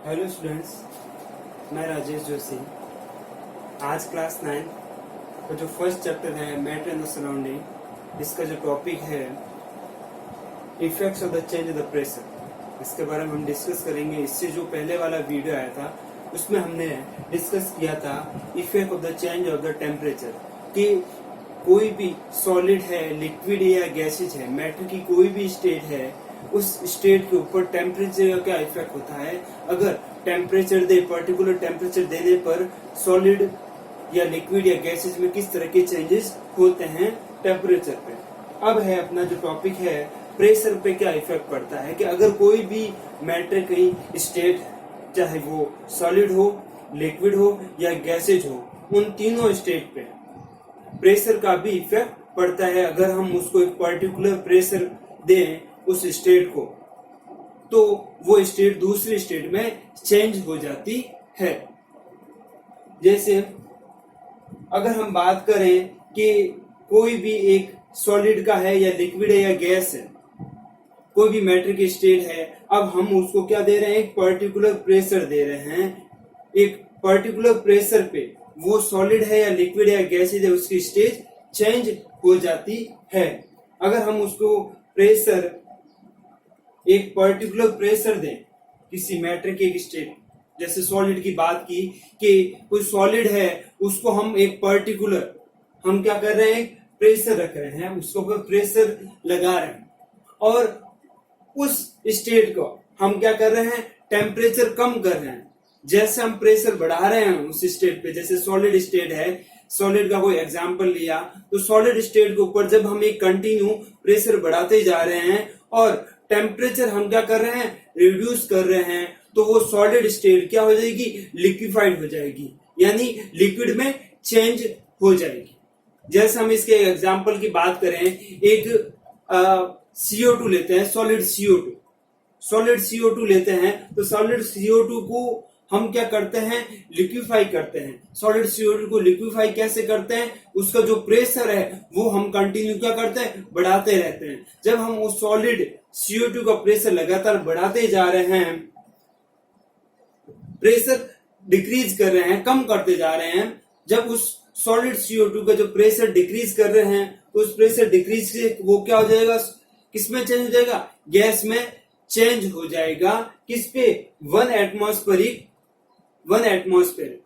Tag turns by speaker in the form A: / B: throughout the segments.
A: Hello students, मैं राजेश जोशी। आज class 9 का जो फर्स्ट चैप्टर है मैटर इन द सराउंडिंग, इसका जो टॉपिक है effects of the change of the pressure, इसके बारे में हम डिस्कस करेंगे। इससे जो पहले वाला वीडियो आया था उसमें हमने डिस्कस किया था effect of the change of the temperature, कि कोई भी सॉलिड है, लिक्विड या गैसेज है, मैटर की कोई भी स्टेट है, उस स्टेट के ऊपर टेम्परेचर का क्या इफेक्ट होता है। अगर टेम्परेचर पर्टिकुलर टेम्परेचर देने पर सॉलिड या लिक्विड या गैसेज में किस तरह के चेंजेस होते हैं टेम्परेचर पे। अब है अपना जो टॉपिक है प्रेशर पे क्या इफेक्ट पड़ता है, कि अगर कोई भी मैटर की स्टेट है, चाहे वो सॉलिड हो, लिक्विड हो या गैसेज हो, उन तीनों स्टेट पे प्रेशर का भी इफेक्ट पड़ता है। अगर हम उसको एक पर्टिकुलर प्रेशर दें उस स्टेट को, तो वो स्टेट दूसरी स्टेट में चेंज हो जाती है। जैसे अगर हम बात करें कि कोई भी एक सॉलिड का है या लिक्विड है या गैस है, कोई भी मैटर की स्टेट है, अब हम उसको क्या दे रहे हैं, एक पर्टिकुलर प्रेशर दे रहे हैं। एक पर्टिकुलर प्रेशर पे वो सॉलिड है या लिक्विड है या गैस है, उसकी स्टेट चेंज हो जाती है। अगर हम उसको प्रेशर एक पर्टिकुलर प्रेशर दें किसी मैटर की एक स्टेट, जैसे सॉलिड की बात की कि कोई सॉलिड है, उसको हम एक पर्टिकुलर हम क्या कर रहे हैं, प्रेशर रख रहे हैं, उसको प्रेशर लगा रहे हैं, और उस स्टेट को हम क्या कर रहे हैं, टेम्परेचर कम कर रहे हैं। जैसे हम प्रेशर बढ़ा रहे हैं उस स्टेट पे, जैसे सॉलिड स्टेट है, सॉलिड का कोई एग्जांपल लिया, तो सॉलिड स्टेट के ऊपर जब हम एक कंटिन्यू प्रेशर बढ़ाते जा रहे हैं और टेम्परेचर हम क्या कर रहे हैं, रिड्यूस कर रहे हैं, तो वो सॉलिड स्टेट क्या हो जाएगी, लिक्विफाइड हो जाएगी, यानी लिक्विड में चेंज हो जाएगी। जैसे हम इसके एग्जांपल की बात करें, एक CO2 लेते हैं, सॉलिड CO2 लेते हैं, तो सॉलिड CO2 को हम क्या करते हैं, लिक्विफाई करते हैं। सॉलिड CO2 को लिक्विफाई कैसे करते हैं, उसका जो प्रेशर है वो हम कंटिन्यू क्या करते हैं, बढ़ाते रहते हैं। जब हम उस सॉलिड CO2 का प्रेशर लगातार बढ़ाते जा रहे हैं, प्रेशर डिक्रीज कर रहे हैं, कम करते जा रहे हैं, जब उस सॉलिड CO2 का जो प्रेशर डिक्रीज कर रहे हैं, तो उस प्रेशर डिक्रीज से वो क्या हो जाएगा, किसमें चेंज हो जाएगा, गैस में चेंज हो जाएगा। किस पे, 1 एटमॉस्फेयर।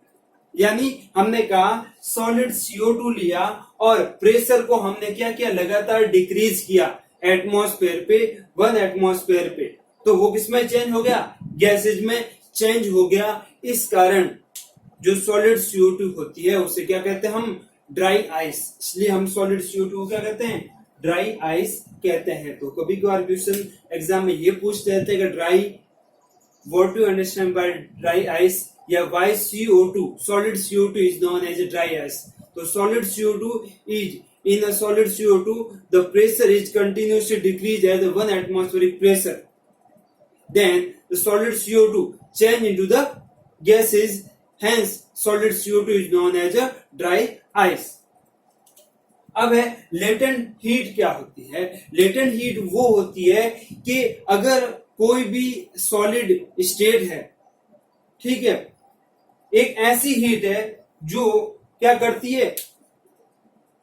A: यानी हमने कहा सॉलिड CO2 लिया और प्रेशर को हमने क्या किया, लगातार डिक्रीज किया एटमॉस्फेयर पे, 1 एटमॉस्फेयर पे, तो वो किसमें चेंज हो गया, गैसेज में चेंज हो गया। इस कारण जो सॉलिड CO2 होती है उसे क्या कहते हैं हम, ड्राई आइस। इसलिए हम सॉलिड CO2 को क्या कहते हैं, ड्राई आइस कहते हैं। तो कभी कभार क्वेश्चन एग्जाम में ये पूछते रहते हैं कि dry, what do understand by dry ice, या why CO2 solid CO2 is known as a dry ice. तो solid CO2 is in a solid CO2 the pressure is continuously decreased at the 1 atmospheric pressure, then the solid CO2 change into the gases, hence solid CO2 is known as a dry ice. अब है latent heat क्या होती है। Latent heat वो होती है कि अगर कोई भी सॉलिड स्टेट है, ठीक है, एक ऐसी हीट है जो क्या करती है,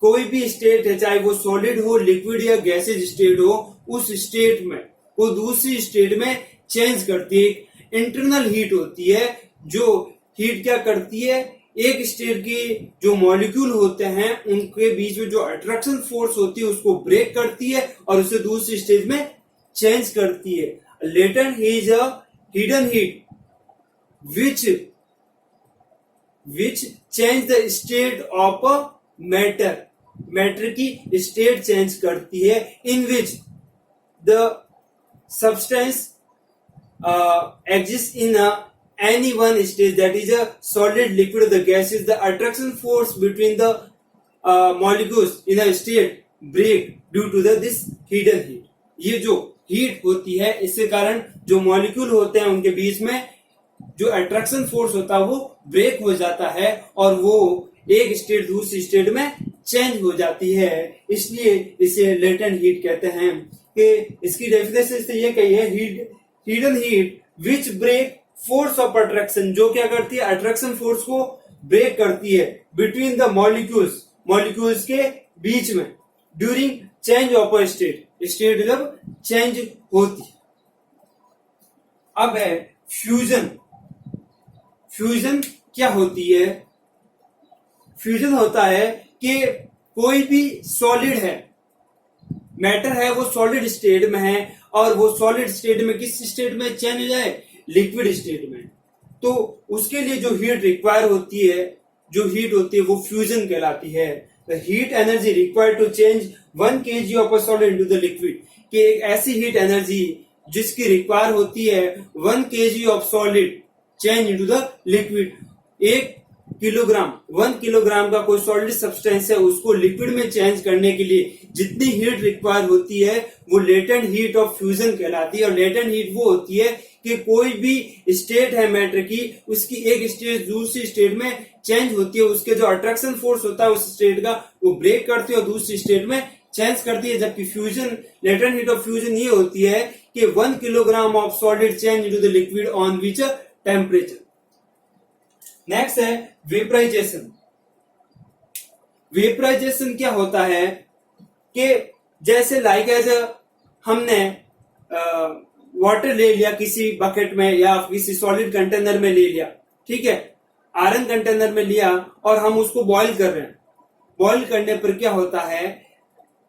A: कोई भी स्टेट है, चाहे वो सॉलिड हो, लिक्विड या गैसेज स्टेट हो, उस स्टेट में वो दूसरी स्टेट में चेंज करती है। इंटरनल हीट होती है, जो हीट क्या करती है, एक स्टेट के जो मॉलिक्यूल होते हैं उनके बीच में जो अट्रैक्शन फोर्स होती है उसको ब्रेक करती है और उसे दूसरी स्टेज में चेंज करती है। Latent is a hidden heat which change the state of a matter की स्टेट चेंज करती है, in which the substance exists in any one stage, that is a solid, liquid or the gases. The attraction force between the molecules in a state break due to this hidden heat. ये जो heat होती है, इसके कारण जो molecule होते हैं उनके बीच में जो अट्रैक्शन फोर्स होता है वो ब्रेक हो जाता है और वो एक स्टेट दूसरी स्टेट में चेंज हो जाती है। इसलिए इसे लेटेंट हीट कहते हैं। कि इसकी डेफिनेशन से ये कही है, hidden heat which brake force of attraction, जो क्या करती है, अट्रैक्शन फोर्स को ब्रेक करती है बिटवीन द मॉलिक्यूल्स, मॉलिक्यूल्स के बीच में, during change of a state, state जब चेंज होती है। अब है फ्यूजन। फ्यूजन क्या होती है? फ्यूजन होता है कि कोई भी सॉलिड है, मैटर है, वो सॉलिड स्टेट में है और वो सॉलिड स्टेट में किस स्टेट में चेंज हो जाए? लिक्विड स्टेट में। तो उसके लिए जो हीट रिक्वायर होती है, जो हीट होती है वो फ्यूजन कहलाती है। The heat energy required to change 1 kg of a solid into the liquid, कि एक ऐसी हीट एनर्जी जिसकी रिक्वायर होती है 1 kg of solid change into the liquid. 1 kilogram का कोई सॉलिड सब्सटेंस है, उसको लिक्विड में चेंज करने के लिए जितनी हीट रिक्वायर होती है वो लेटेंट हीट ऑफ फ्यूजन कहलाती है। और लेटेंट हीट वो होती है कि कोई भी स्टेट है मैटर की, उसकी एक स्टेट दूसरी स्टेट में चेंज होती है, उसके जो अट्रैक्शन फोर्स होता है उस स्टेट का वो ब्रेक करती है और दूसरी स्टेट में चेंज करती है। जबकि fusion, latent heat of fusion ये होती है कि 1 kilogram of solid change into the liquid on which temperature. Next है वेपराइजेशन। वेपराइजेशन क्या होता है कि जैसे लाइक एज हमने वाटर ले लिया किसी बकेट में या किसी सॉलिड कंटेनर में ले लिया, ठीक है, आयरन कंटेनर में लिया और हम उसको बॉईल कर रहे हैं। बॉईल करने पर क्या होता है,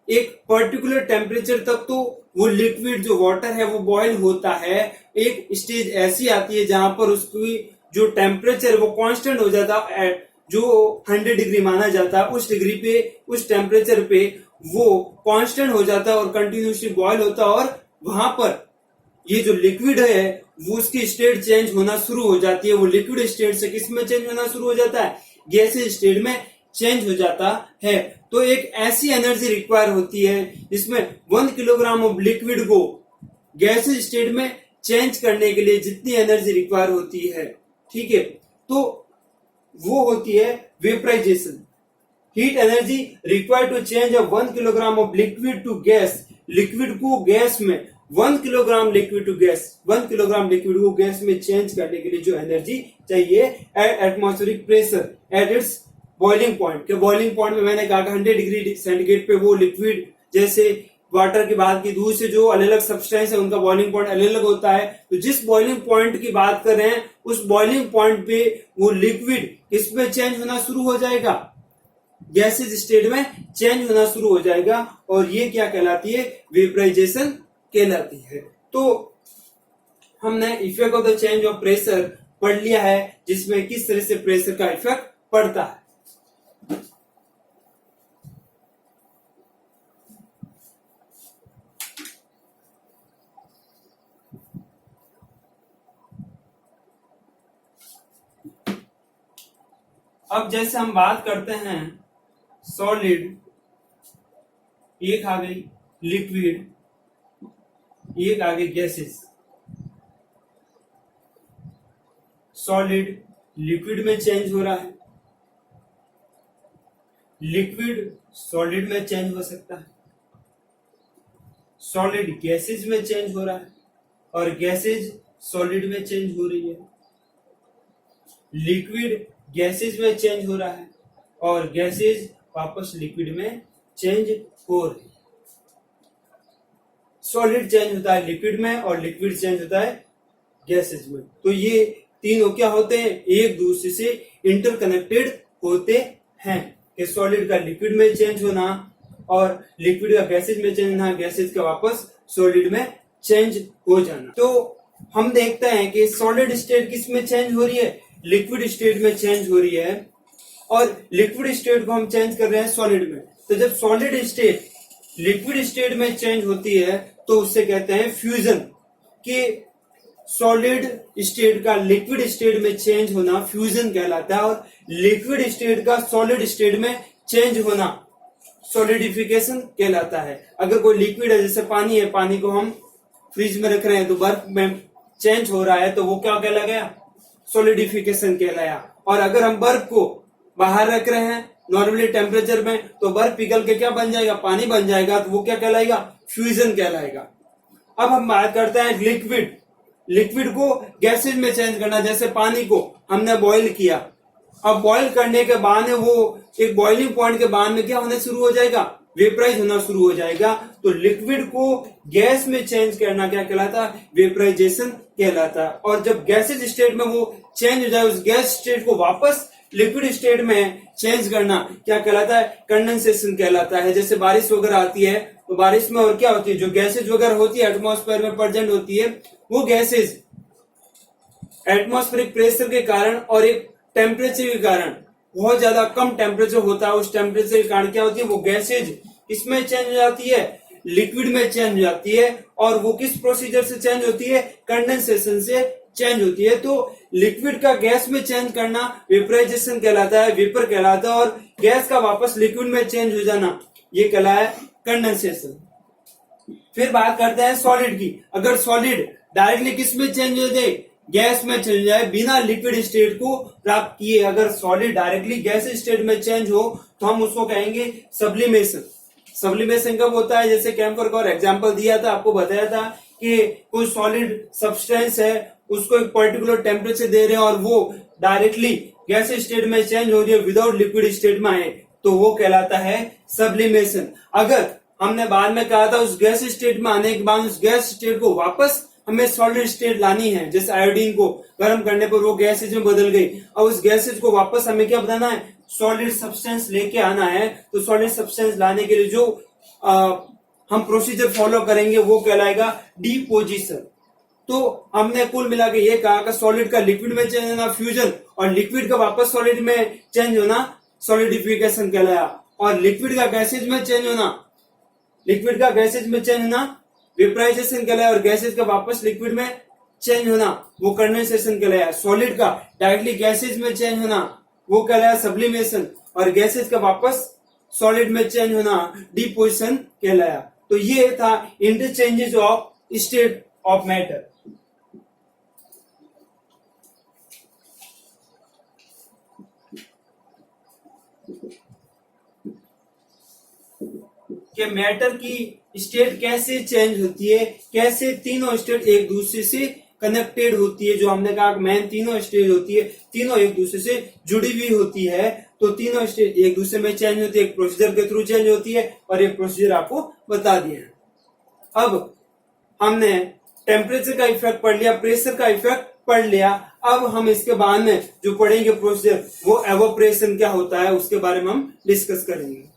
A: एक पर्टिकुलर टेम्परेचर तक तो वो लिक्विड जो वाटर है वो बॉईल होता है। एक स्टेज ऐसी आती है जहां पर उसकी जो टेम्परेचर वो कांस्टेंट हो जाता है, जो 100 डिग्री माना जाता है, उस डिग्री पे, उस टेम्परेचर पे वो कांस्टेंट हो जाता है और कंटिन्यूसली बॉईल होता है। और वहां पर ये जो लिक्विड है वो उसकी स्टेट चेंज होना शुरू हो जाती है। वो लिक्विड स्टेट से किस में चेंज होना शुरू हो जाता है? गैसीय स्टेट में चेंज हो जाता है। तो एक ऐसी एनर्जी रिक्वायर होती है जिसमें 1 किलोग्राम ऑफ लिक्विड को गैसीय स्टेट में चेंज करने के लिए जितनी एनर्जी रिक्वायर होती है, ठीक है, तो वो होती है vaporisation. Heat energy required to change 1 kilogram of liquid to gas, liquid को गैस में, 1 kilogram liquid to gas, 1 kilogram liquid को गैस में चेंज करने के लिए जो एनर्जी चाहिए at atmospheric pressure at its boiling point. के बॉइलिंग पॉइंट में मैंने कहा 100 डिग्री सेंटीग्रेड पे वो लिक्विड, जैसे वाटर की बात की, दूध से जो अलग अलग सब्सटेंस है उनका बॉइलिंग पॉइंट अलग अलग होता है। तो जिस बॉइलिंग पॉइंट की बात कर रहे हैं उस बॉइलिंग पॉइंट पे वो लिक्विड किसमें चेंज होना शुरू हो जाएगा? गैसेज स्टेट में चेंज होना शुरू हो जाएगा और ये क्या कहलाती है? वेपराइजेशन कहलाती है। तो हमने effect of the change of pressure पढ़ लिया है, जिसमें किस तरह से प्रेशर का इफेक्ट पड़ता है। अब जैसे हम बात करते हैं सॉलिड, एक आ गई लिक्विड, एक आ गई गैसेस। सॉलिड लिक्विड में चेंज हो रहा है, लिक्विड सॉलिड में चेंज हो सकता है, सॉलिड गैसेज में चेंज हो रहा है और गैसेज सॉलिड में चेंज हो रही है, लिक्विड गैसेज में चेंज हो रहा है और गैसेज वापस लिक्विड में चेंज हो रही है। सॉलिड चेंज होता है लिक्विड में और लिक्विड चेंज होता है गैसेज में। तो ये तीनों क्या होते हैं? एक दूसरे से इंटरकनेक्टेड होते हैं कि सॉलिड का लिक्विड में चेंज होना और लिक्विड का गैसेज में चेंज होना, गैसेज का वापस सॉलिड में चेंज हो जाना। तो हम देखते हैं कि सॉलिड स्टेट किस में चेंज हो रही है? लिक्विड स्टेट में चेंज हो रही है और लिक्विड स्टेट को हम चेंज कर रहे हैं सॉलिड में। तो जब सॉलिड स्टेट लिक्विड स्टेट में चेंज होती है तो उससे कहते हैं फ्यूजन। कि सॉलिड स्टेट का लिक्विड स्टेट में चेंज होना फ्यूजन कहलाता है और लिक्विड स्टेट का सॉलिड स्टेट में चेंज होना सॉलिडिफिकेशन कहलाता है। अगर कोई लिक्विड है, जैसे पानी है, पानी को हम फ्रिज में रख रहे हैं तो बर्फ में चेंज हो रहा है, तो वो क्या कहला गया? सॉलिडिफिकेशन कहलाया। और अगर हम बर्फ को बाहर रख रहे हैं नॉर्मली टेम्परेचर में, तो बर्फ पिघल के क्या बन जाएगा? पानी बन जाएगा, तो वो क्या कहलाएगा? फ्यूजन कहलाएगा। अब हम बात करते हैं लिक्विड। लिक्विड को गैसेज में चेंज करना। जैसे पानी को हमने बॉईल किया, अब बॉईल करने के बाद में वो एक बॉइलिंग पॉइंट के बाद में क्या होना शुरू हो जाएगा, वेपराइज होना शुरू हो जाएगा। तो लिक्विड को गैस में चेंज करना क्या कहलाता है, वेपराइजेशन कहलाता है। और जब गैसेज स्टेट में वो चेंज हो जाए, उस गैस स्टेट को वापस लिक्विड स्टेट में चेंज करना क्या कहलाता है, कंडेंसेशन कहलाता है। जैसे बारिश वगैरह आती है तो बारिश में और क्या होती है, जो गैसेज वगैरह होती है एटमॉस्फेयर में प्रेजेंट होती है, वो गैसेज एटमॉस्फेरिक प्रेशर के कारण और एक टेम्परेचर के कारण, बहुत ज्यादा कम टेम्परेचर होता है, उस टेम्परेचर के कारण क्या होती है, वो गैसेज इसमें चेंज हो जाती है, लिक्विड में चेंज हो जाती है। और वो किस प्रोसीजर से चेंज होती है, कंडेंसेशन से चेंज होती है। तो लिक्विड का गैस में चेंज करना वेपराइजेशन कहलाता है, वेपर कहलाता है। और गैस का वापस लिक्विड में चेंज हो जाना ये कहलाता है कंडेंसेशन। फिर बात करते हैं सॉलिड की। अगर सॉलिड डायरेक्टली किस में चेंज हो जाए, गैस में चेंज हो जाए, बिना लिक्विड स्टेट को प्राप्त किए, अगर सॉलिड डायरेक्टली गैस स्टेट में चेंज हो तो हम उसको कहेंगे सब्लिमेशन। सब्लिमेशन कब होता है, जैसे कैम्फर का और एग्जाम्पल दिया था, आपको बताया था कि कोई सॉलिड सब्सटेंस है, उसको एक पर्टिकुलर टेम्परेचर दे रहे हैं और वो डायरेक्टली गैस स्टेट में चेंज हो रही है विदाउट लिक्विड स्टेट में आए, तो वो कहलाता है सब्लिमेशन। अगर हमने बाद में कहा था उस गैस स्टेट में आने के बाद उस गैस स्टेट को वापस हमें सॉलिड स्टेट लानी है, जैसे आयोडीन को गर्म करने पर वो गैसेज में बदल गई, और उस गैसेज को वापस हमें क्या बनाना है, सॉलिड सब्सटेंस लेके आना है। तो सॉलिड सब्सटेंस लाने के लिए जो हम प्रोसीजर फॉलो करेंगे वो कहलाएगा डिपोजिशन। तो हमने कुल मिला के ये कहा कि सॉलिड का लिक्विड में चेंज होना फ्यूजन, और लिक्विड का वापस सॉलिड में चेंज होना सॉलिडिफिकेशन कहलाया, और लिक्विड का गैसेज में चेंज होना, लिक्विड का गैसेज में चेंज होना वेपराइजेशन कहलाया, और गैसेज का वापस लिक्विड में चेंज होना वो कंडेंसेशन कहलाया। सॉलिड का डायरेक्टली गैसेज में चेंज होना वो कहलाया सब्लिमेशन, और गैसेज का वापस सॉलिड में चेंज होना डिपोजिशन कहलाया। तो ये था interchanges of state of matter. कि मैटर की स्टेट कैसे चेंज होती है, कैसे तीनों स्टेट एक दूसरे से कनेक्टेड होती है। जो हमने कहा मेन तीनों स्टेट होती है, तीनों एक दूसरे से जुड़ी हुई होती है। तो तीनों स्टेट एक दूसरे में चेंज होती है, एक प्रोसीजर के थ्रू चेंज होती है, और एक प्रोसीजर आपको बता दिया। अब हमने टेम्परेचर का इफेक्ट पढ़ लिया, प्रेशर का इफेक्ट पढ़ लिया। अब हम इसके बाद में जो पढ़ेंगे प्रोसीजर, वो एवोपरेशन क्या होता है उसके बारे में हम डिस्कस करेंगे।